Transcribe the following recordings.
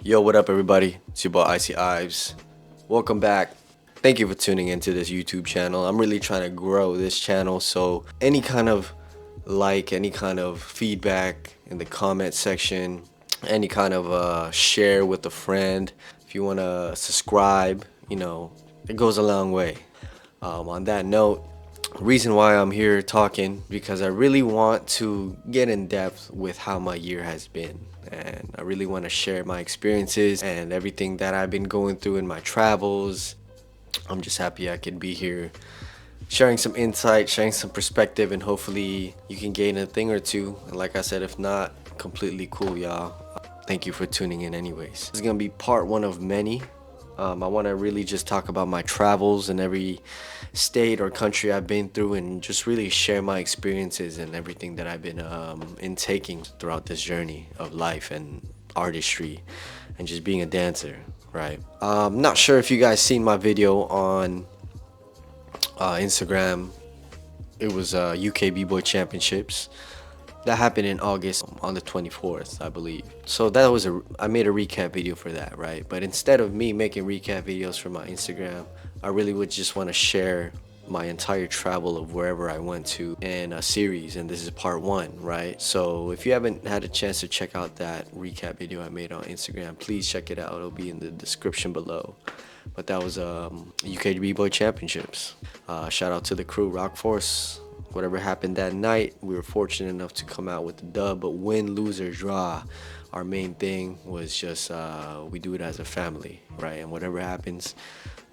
Yo, what up, everybody? It's your boy Icy Ives. Welcome back. Thank you for tuning into this YouTube channel. I'm really trying to grow this channel, so any kind of any kind of feedback in the comment section, any kind of share with a friend. If you want to subscribe, it goes a long way. On that note, reason why I'm here talking because I really want to get in depth with how my year has been, and I really want to share my experiences and everything that I've been going through in my travels. I'm just happy I could be here sharing some insight, sharing some perspective, and hopefully you can gain a thing or two. And like I said, if not, completely cool, y'all. Thank you for tuning in anyways. This is gonna be part one of many. I want to really just talk about my travels in every state or country I've been through, and just really share my experiences and everything that I've been intaking throughout this journey of life and artistry and just being a dancer, right? Not sure if you guys seen my video on Instagram. It was UK B-Boy Championships. That happened in August on the 24th, I believe. So that was I made a recap video for that, right? But instead of me making recap videos for my Instagram, I really would just want to share my entire travel of wherever I went to in a series, and this is part one, right? So if you haven't had a chance to check out that recap video I made on Instagram, please check it out. It'll be in the description below. But that was UK B-Boy Championships. Shout out to the crew, Rock Force. Whatever happened that night, we were fortunate enough to come out with the dub. But win, lose, or draw, our main thing was just we do it as a family, right? And whatever happens,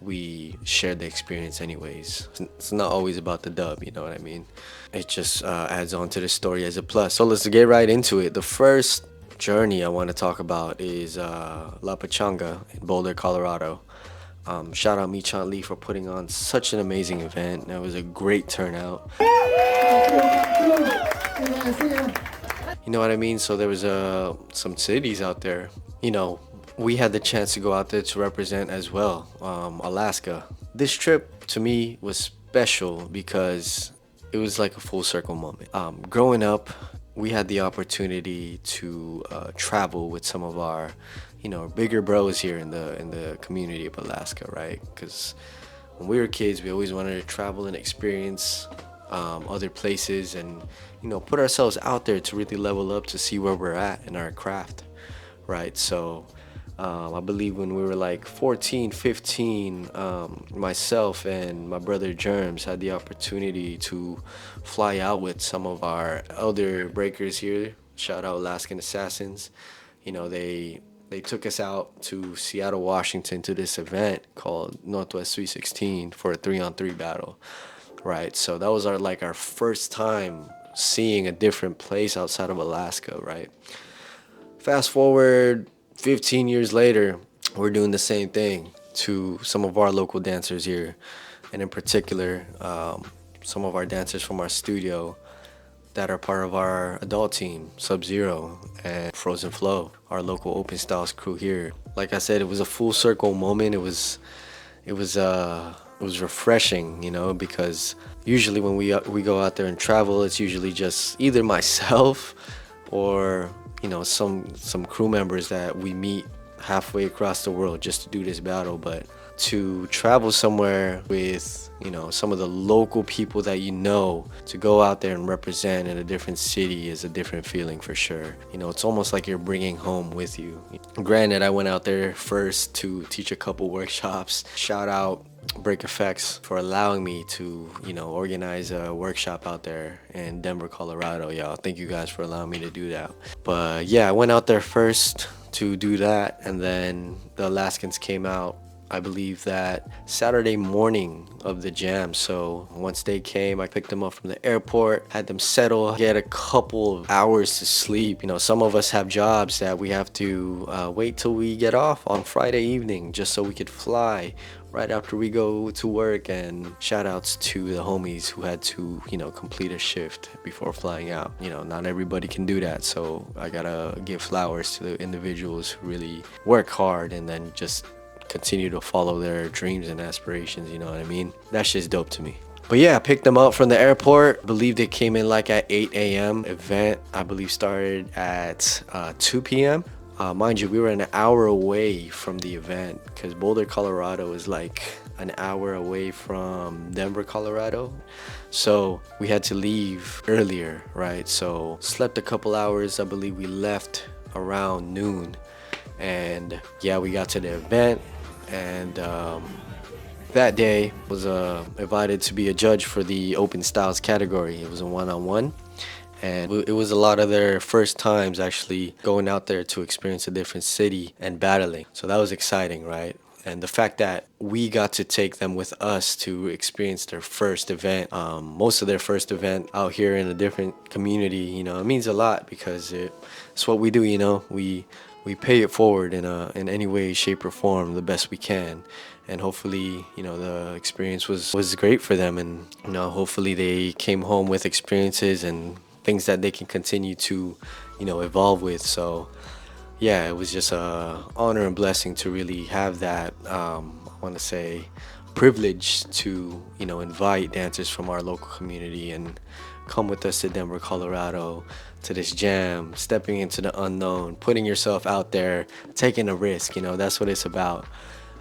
we share the experience anyways. It's not always about the dub, you know what I mean? It just adds on to the story as a plus. So let's get right into it. The first journey I want to talk about is La Pachanga in Boulder, Colorado. Shout out Michan Lee for putting on such an amazing event. It was a great turnout. You know what I mean? So there was some cities out there. We had the chance to go out there to represent as well, Alaska. This trip to me was special because it was like a full circle moment. Growing up, we had the opportunity to travel with some of our bigger bros here in the community of Alaska, right? Because when we were kids, we always wanted to travel and experience other places, and put ourselves out there to really level up to see where we're at in our craft, right? So I believe when we were like 14, 15, myself and my brother Germs had the opportunity to fly out with some of our elder breakers here. Shout out Alaskan Assassins. They took us out to Seattle, Washington to this event called Northwest 316 for a 3-on-3 battle, right? So that was our first time seeing a different place outside of Alaska, right? Fast forward 15 years later, we're doing the same thing to some of our local dancers here, and in particular, some of our dancers from our studio that are part of our adult team, Sub-Zero and Frozen Flow, our local open styles crew here. Like I said, it was a full circle moment. It was refreshing, because usually when we go out there and travel, it's usually just either myself or some crew members that we meet halfway across the world just to do this battle. But to travel somewhere with some of the local people that to go out there and represent in a different city is a different feeling for sure. It's almost like you're bringing home with you. Granted, I went out there first to teach a couple workshops. Shout out Break Effects for allowing me to organize a workshop out there in Denver, Colorado. Y'all, thank you guys for allowing me to do that. But yeah, I went out there first to do that, and then the Alaskans came out, I believe that Saturday morning of the jam. So once they came, I picked them up from the airport, had them settle, get a couple of hours to sleep. Some of us have jobs that we have to wait till we get off on Friday evening just so we could fly right after we go to work. And shout outs to the homies who had to complete a shift before flying out. Not everybody can do that, so I gotta give flowers to the individuals who really work hard and then just continue to follow their dreams and aspirations, you know what I mean? That's just dope to me. But yeah, I picked them up from the airport. I believe they came in like at 8 a.m. Event, I believe, started at 2 p.m. Mind you, we were an hour away from the event because Boulder, Colorado is like an hour away from Denver, Colorado. So we had to leave earlier, right? So slept a couple hours. I believe we left around noon. And yeah, we got to the event. And that day was invited to be a judge for the open styles category. It was a one-on-one, and it was a lot of their first times actually going out there to experience a different city and battling. So that was exciting, right? And the fact that we got to take them with us to experience their first event, most of their first event out here in a different community, it means a lot because it's what we do. We pay it forward in any way, shape, or form the best we can. And hopefully, the experience was great for them, and hopefully they came home with experiences and things that they can continue to, evolve with. So yeah, it was just a honor and blessing to really have that. I want to say privilege to invite dancers from our local community and come with us to Denver, Colorado, to this jam, stepping into the unknown, putting yourself out there, taking a risk. That's what it's about.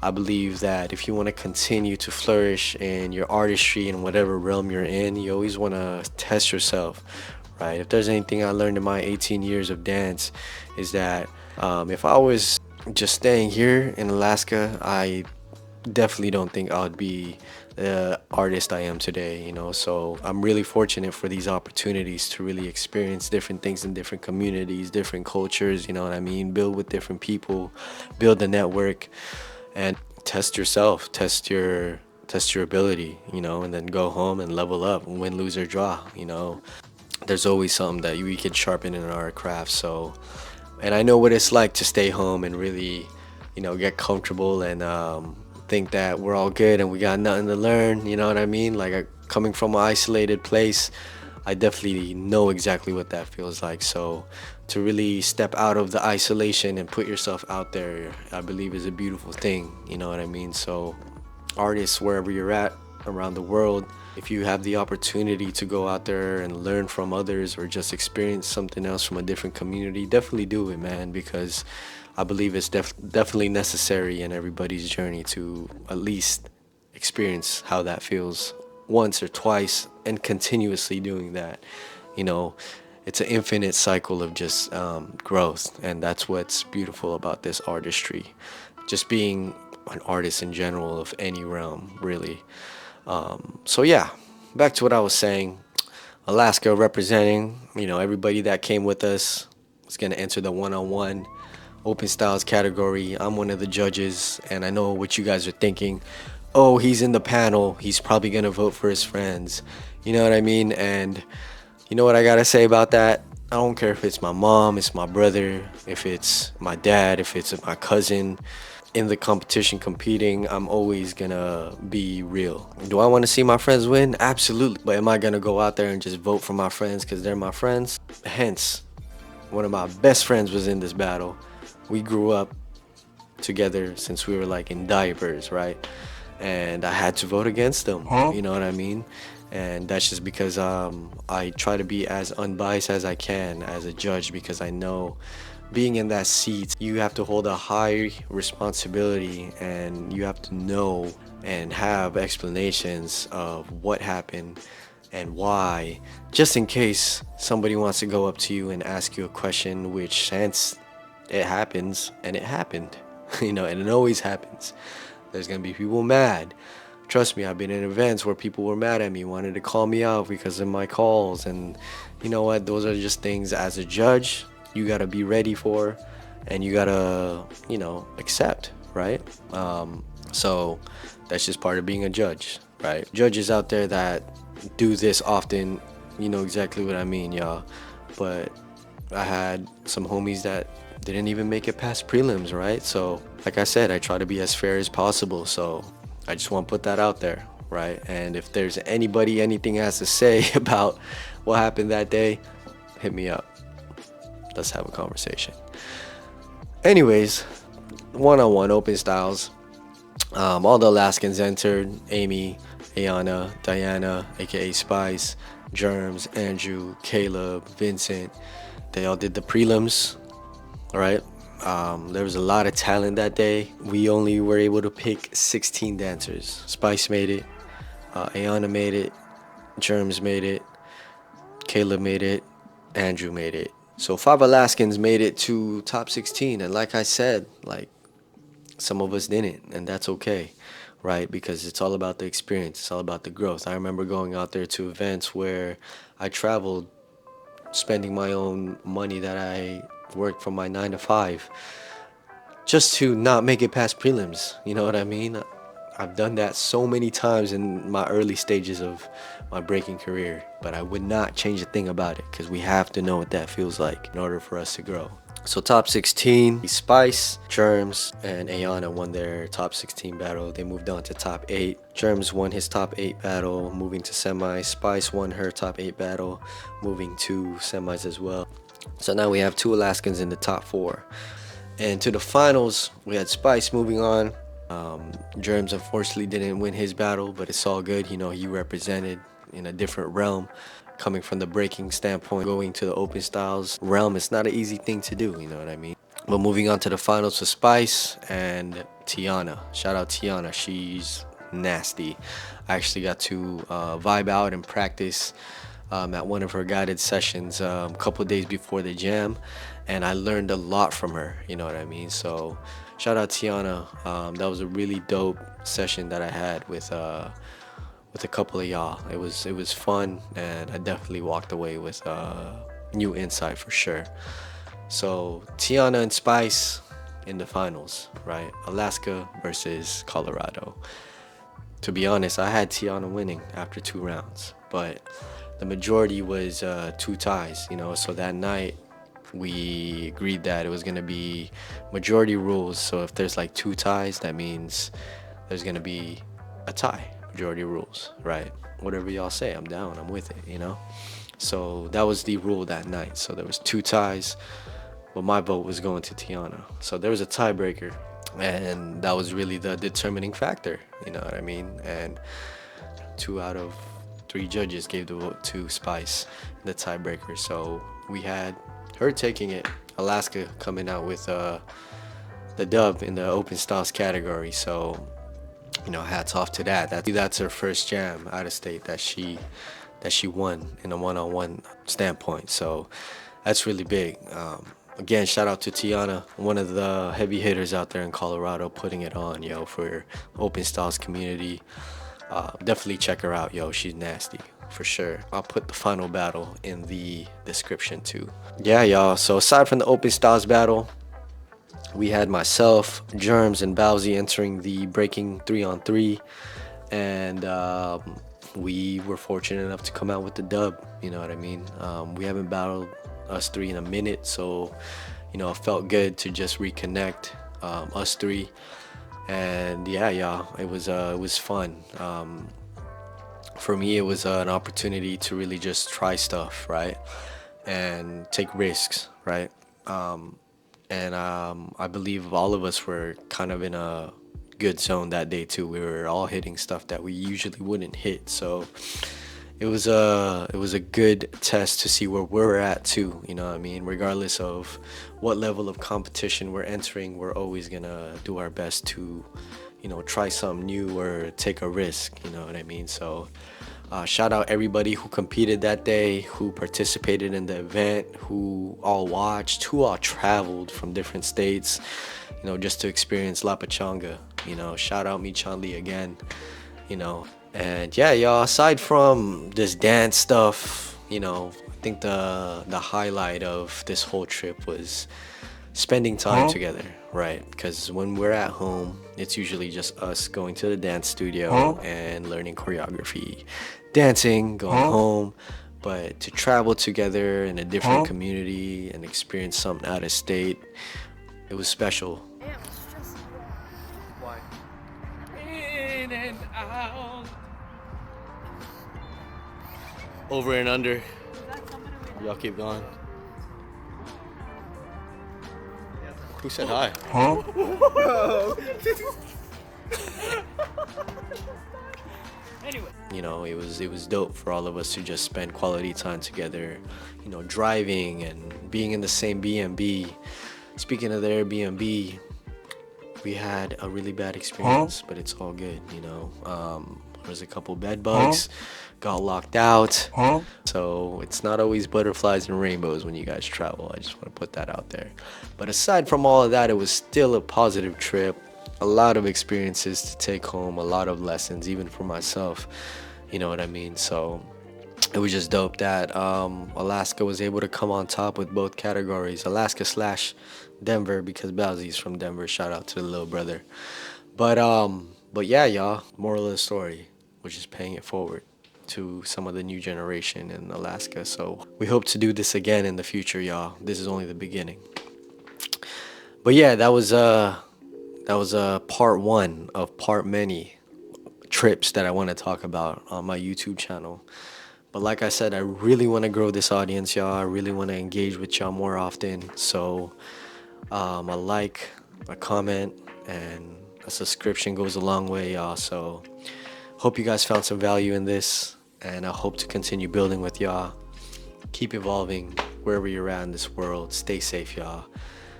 I believe that if you want to continue to flourish in your artistry in whatever realm you're in, you always want to test yourself, right? If there's anything I learned in my 18 years of dance, is that if I was just staying here in Alaska, I definitely don't think I would be the artist I am today. So I'm really fortunate for these opportunities to really experience different things in different communities, different cultures, you know what I mean? Build with different people, build a network, and test yourself, test your ability, and then go home and level up, win, lose, or draw. There's always something that we can sharpen in our craft. So, and I know what it's like to stay home and really, get comfortable and think that we're all good and we got nothing to learn. You know what I mean? Like coming from an isolated place, I definitely know exactly what that feels like. So to really step out of the isolation and put yourself out there, I believe is a beautiful thing. You know what I mean? So artists, wherever you're at around the world, if you have the opportunity to go out there and learn from others or just experience something else from a different community, definitely do it, man, because I believe it's definitely necessary in everybody's journey to at least experience how that feels once or twice and continuously doing that. It's an infinite cycle of just growth, and that's what's beautiful about this artistry, just being an artist in general of any realm, really. So yeah, back to what I was saying. Alaska representing, everybody that came with us is going to enter the one-on-one open styles category. I'm one of the judges, and I know what you guys are thinking. Oh, he's in the panel, he's probably going to vote for his friends. You know what I mean? And you know what I gotta say about that? I don't care if it's my mom, it's my brother, if it's my dad, if it's my cousin. In the competition competing, I'm always gonna be real. Do I want to see my friends win? Absolutely. But am I gonna go out there and just vote for my friends because they're my friends? Hence, one of my best friends was in this battle. We grew up together since we were like in diapers, right? And I had to vote against them. You know what I mean? And that's just because I try to be as unbiased as I can as a judge, because I know being in that seat, you have to hold a high responsibility, and you have to know and have explanations of what happened and why, just in case somebody wants to go up to you and ask you a question, which since it happens, and it happened, and it always happens. There's gonna be people mad. Trust me, I've been in events where people were mad at me, wanted to call me out because of my calls. And you know what? Those are just things as a judge you gotta be ready for, and you gotta, accept, right? So that's just part of being a judge, right? Judges out there that do this often, you know exactly what I mean, y'all. But I had some homies that didn't even make it past prelims, right? So like I said, I try to be as fair as possible. So I just want to put that out there, right? And if there's anything has to say about what happened that day, hit me up. Let's have a conversation. Anyways, one-on-one open styles. All the Alaskans entered: Amy, Ayana, Diana, aka Spice, Germs, Andrew, Caleb, Vincent. They all did the prelims, all right? There was a lot of talent that day. We only were able to pick 16 dancers. Spice made it, Ayana made it, Germs made it, Caleb made it, Andrew made it. So 5 Alaskans made it to top 16, and like I said, like some of us didn't, and that's okay, right? Because it's all about the experience, it's all about the growth. I remember going out there to events where I traveled, spending my own money that I worked from my 9 to 5 just to not make it past prelims. You know what I mean? I've done that so many times in my early stages of my breaking career, but I would not change a thing about it because we have to know what that feels like in order for us to grow. So top 16, Spice, Germs, and Ayana won their top 16 battle. They moved on to top 8. Germs won his top 8 battle, moving to semis. Spice won her top 8 battle, moving to semis as well. So now we have 2 Alaskans in the top 4. And to the finals, we had Spice moving on. Germs unfortunately didn't win his battle, but it's all good. You know, he represented in a different realm. Coming from the breaking standpoint, going to the open styles realm, it's not an easy thing to do, you know what I mean? But moving on to the finals with Spice and Tiana. Shout out Tiana, she's nasty. I actually got to vibe out and practice at one of her guided sessions a couple days before the jam, and I learned a lot from her, you know what I mean? So shout out Tiana. That was a really dope session that I had with a couple of y'all. It was fun, and I definitely walked away with new insight for sure. So Tiana and Spice in the finals, right? Alaska versus Colorado. To be honest, I had Tiana winning after 2 rounds, but the majority was 2 ties, you know. So that night we agreed that it was gonna be majority rules. So if there's like 2 ties, that means there's gonna be a tie. Majority rules, right? Whatever y'all say, I'm down, I'm with it, you know? So that was the rule that night. So there was 2 ties, but my vote was going to Tiana. So there was a tiebreaker, and that was really the determining factor, you know what I mean? And 2 out of 3 judges gave the vote to Spice, the tiebreaker. So we had her taking it, Alaska coming out with the dub in the open styles category. So, you know, hats off to that. That's her first jam out of state that she won in a one-on-one standpoint. So that's really big. Again, shout out to Tiana, one of the heavy hitters out there in Colorado, putting it on, yo, for open styles community. Definitely check her out, yo. She's nasty for sure. I'll put the final battle in the description too. Yeah, y'all. So aside from the open styles battle, we had myself, Germs, and Bowsy entering the breaking 3-on-3, and we were fortunate enough to come out with the dub. You know what I mean? We haven't battled us 3 in a minute, so you know, it felt good to just reconnect us 3. And yeah, y'all, it was fun. For me, it was an opportunity to really just try stuff, right, and take risks, right. And I believe all of us were kind of in a good zone that day too. We were all hitting stuff that we usually wouldn't hit. So it was a good test to see where we're at too. You know what I mean? Regardless of what level of competition we're entering, we're always gonna do our best to, you know, try something new or take a risk. You know what I mean? So shout out everybody who competed that day, who participated in the event, who all watched, who all traveled from different states, you know, just to experience La Pachanga. You know, shout out Michan Lee again, you know. And yeah, y'all, aside from this dance stuff, you know, I think the highlight of this whole trip was spending time together, right? Because when we're at home, it's usually just us going to the dance studio and learning choreography, dancing, going home. But to travel together in a different community and experience something out of state, it was special. Why? In and out. Over and under. Y'all keep going. Who said hi? Anyway, you know, it was dope for all of us to just spend quality time together, you know, driving and being in the same B&B, Speaking of the Airbnb, we had a really bad experience, but it's all good, you know. There was a couple bed bugs, got locked out. So it's not always butterflies and rainbows when you guys travel. I just want to put that out there. But aside from all of that, it was still a positive trip. A lot of experiences to take home, a lot of lessons, even for myself. You know what I mean? So it was just dope that Alaska was able to come on top with both categories, Alaska slash Denver, because Bowsy's from Denver. Shout out to the little brother. But yeah, y'all. Moral of the story, which is paying it forward to some of the new generation in Alaska. So we hope to do this again in the future, y'all. This is only the beginning. But yeah, that was part one of part many trips that I want to talk about on my YouTube channel. But like I said, I really want to grow this audience, y'all. I really want to engage with y'all more often. So a like, a comment, and a subscription goes a long way, y'all. So hope you guys found some value in this, and I hope to continue building with y'all. Keep evolving wherever you're at in this world. Stay safe, y'all.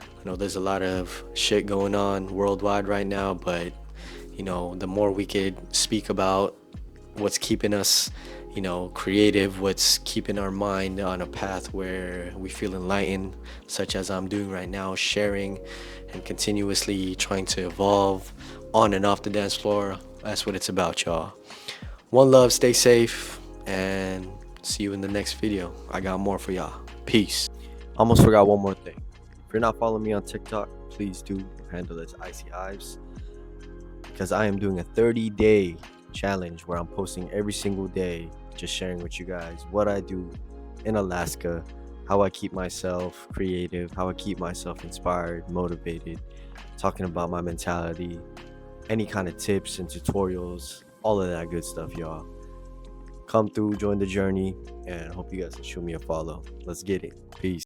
I know there's a lot of shit going on worldwide right now, but you know, the more we could speak about what's keeping us, you know, creative, what's keeping our mind on a path where we feel enlightened, such as I'm doing right now, sharing and continuously trying to evolve on and off the dance floor. That's what it's about, y'all. One love, stay safe, and see you in the next video. I got more for y'all. Peace. Almost forgot one more thing. If you're not following me on TikTok, please do. Handle as Icy Ives, because I am doing a 30-day challenge where I'm posting every single day, just sharing with you guys what I do in Alaska, how I keep myself creative, how I keep myself inspired, motivated, talking about my mentality, any kind of tips and tutorials, all of that good stuff, y'all. Come through, join the journey, and I hope you guys can show me a follow. Let's get it. Peace.